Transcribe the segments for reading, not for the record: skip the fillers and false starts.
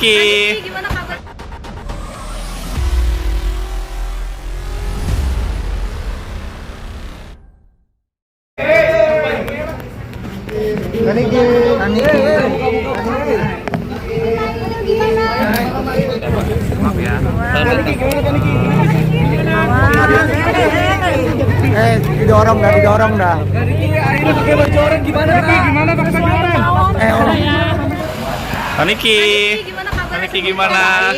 Niki. Gimana kabar? Maaf ya. Didorong dah. Niki. Gimana kabar? Niki gimana?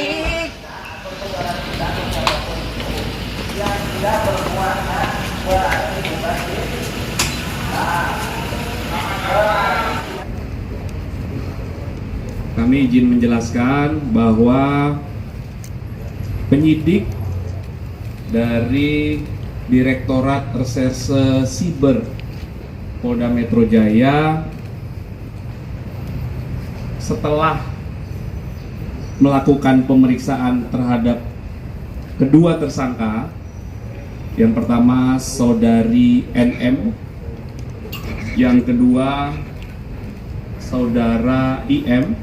Kami izin menjelaskan bahwa penyidik dari Direktorat Reserse Siber Polda Metro Jaya setelah melakukan pemeriksaan terhadap kedua tersangka, yang pertama saudari NM, yang kedua saudara IM,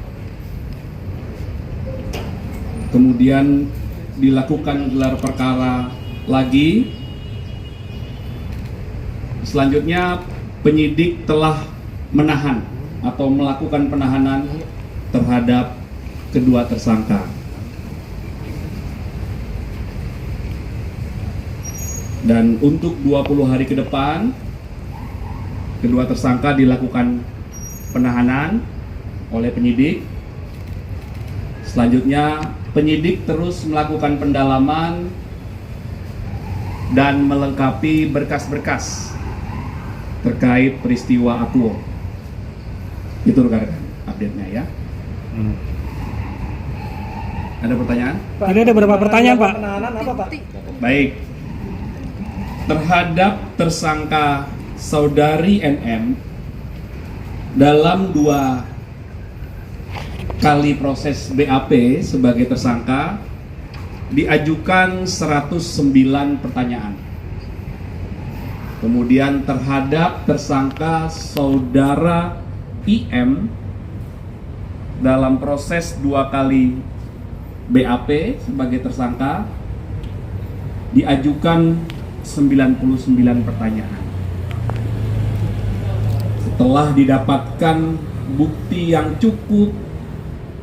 kemudian dilakukan gelar perkara lagi. Selanjutnya penyidik telah menahan atau melakukan penahanan terhadap kedua tersangka. Dan untuk 20 hari ke depan, kedua tersangka dilakukan penahanan oleh penyidik. Selanjutnya penyidik terus melakukan pendalaman dan melengkapi berkas-berkas terkait peristiwa Akuo. Itu rekan-rekan update-nya ya. Ada pertanyaan? Pak, ini ada beberapa pertanyaan, Pak. Penahanan apa, Pak? Baik. Terhadap tersangka saudari NM, dalam 2 kali proses BAP sebagai tersangka diajukan 109 pertanyaan. Kemudian terhadap tersangka saudara IM dalam proses 2 kali BAP sebagai tersangka diajukan 99 pertanyaan. Setelah didapatkan bukti yang cukup,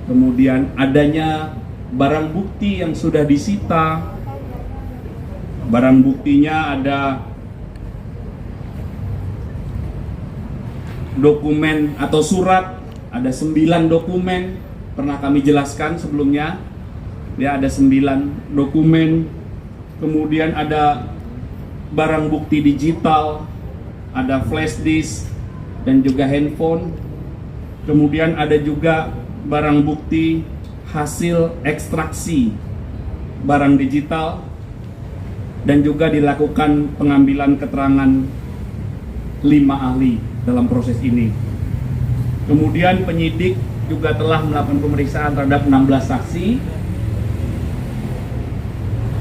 kemudian adanya barang bukti yang sudah disita. Barang buktinya ada dokumen atau surat, ada 9 dokumen, pernah kami jelaskan sebelumnya. Ya, ada 9 dokumen. Kemudian ada barang bukti digital, ada flash disk dan juga handphone. Kemudian ada juga barang bukti hasil ekstraksi barang digital, dan juga dilakukan pengambilan keterangan 5 ahli dalam proses ini. Kemudian penyidik juga telah melakukan pemeriksaan terhadap 16 saksi.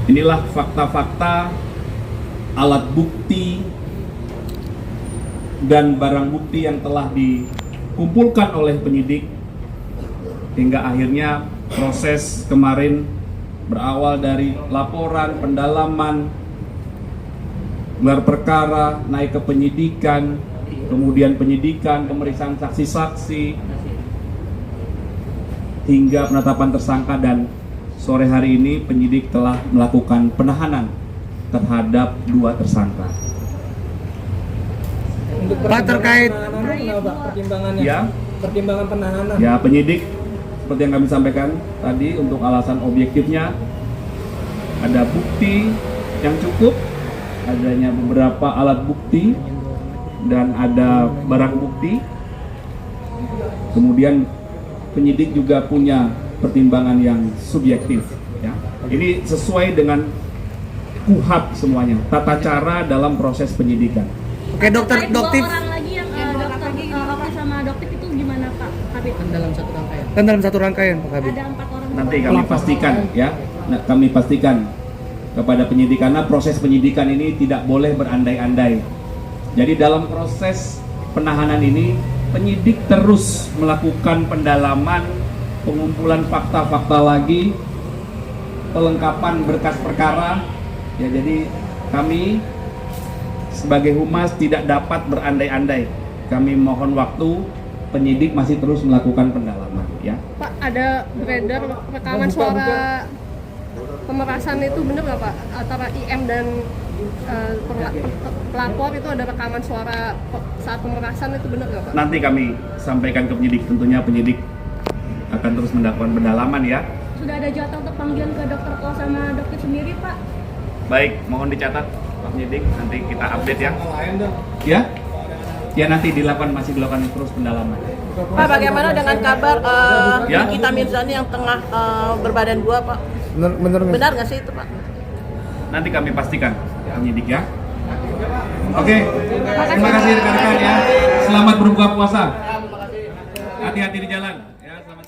Inilah fakta-fakta, alat bukti dan barang bukti yang telah dikumpulkan oleh penyidik hingga akhirnya proses kemarin berawal dari laporan, pendalaman, gelar perkara, naik ke penyidikan, kemudian penyidikan, pemeriksaan saksi-saksi, hingga penetapan tersangka, dan sore hari ini penyidik telah melakukan penahanan terhadap 2 tersangka. Untuk Pak, terkait Pak, pertimbangannya? Ya. Pertimbangan penahanan. Ya, penyidik seperti yang kami sampaikan tadi, untuk alasan objektifnya ada bukti yang cukup, adanya beberapa alat bukti dan ada barang bukti. Kemudian penyidik juga punya pertimbangan yang subjektif ya. Ini sesuai dengan KUHAP semuanya, tata cara dalam proses penyidikan. Oke, dokter, Terkait dokter. 2 orang lagi yang dokter Oki sama dokter itu gimana, Pak Kabit? Kan dalam satu rangkaian, Pak Kabit. Ada 4 orang. Nanti kami pastikan ya. Nah, kami pastikan kepada penyidik, karena proses penyidikan ini tidak boleh berandai-andai. Jadi dalam proses penahanan ini penyidik terus melakukan pendalaman pengumpulan fakta-fakta lagi, pelengkapan berkas perkara. Ya, jadi kami sebagai humas tidak dapat berandai-andai. Kami mohon waktu, penyidik masih terus melakukan pendalaman ya. Pak, ada beredar rekaman suara pemerasan itu benar nggak Pak? Antara IM dan pelapor itu ada rekaman suara saat pemerasan itu benar nggak Pak? Nanti kami sampaikan ke penyidik, tentunya penyidik akan terus melakukan pendalaman ya. Sudah ada jadwal untuk panggilan ke dokter Ko sama dokter sendiri, Pak? Baik, mohon dicatat Pak penyidik, nanti kita update ya. Ya? Ya, nanti masih dilakukan terus pendalaman. Pak, bagaimana dengan kabar Ya? Nikita Mirzani yang tengah berbadan dua, Pak? Benar nggak sih itu, Pak? Nanti kami pastikan penyidik ya. Oke, terima kasih rekan-rekan ya. Selamat berbuka puasa. Hati-hati di jalan. Ya, selamat.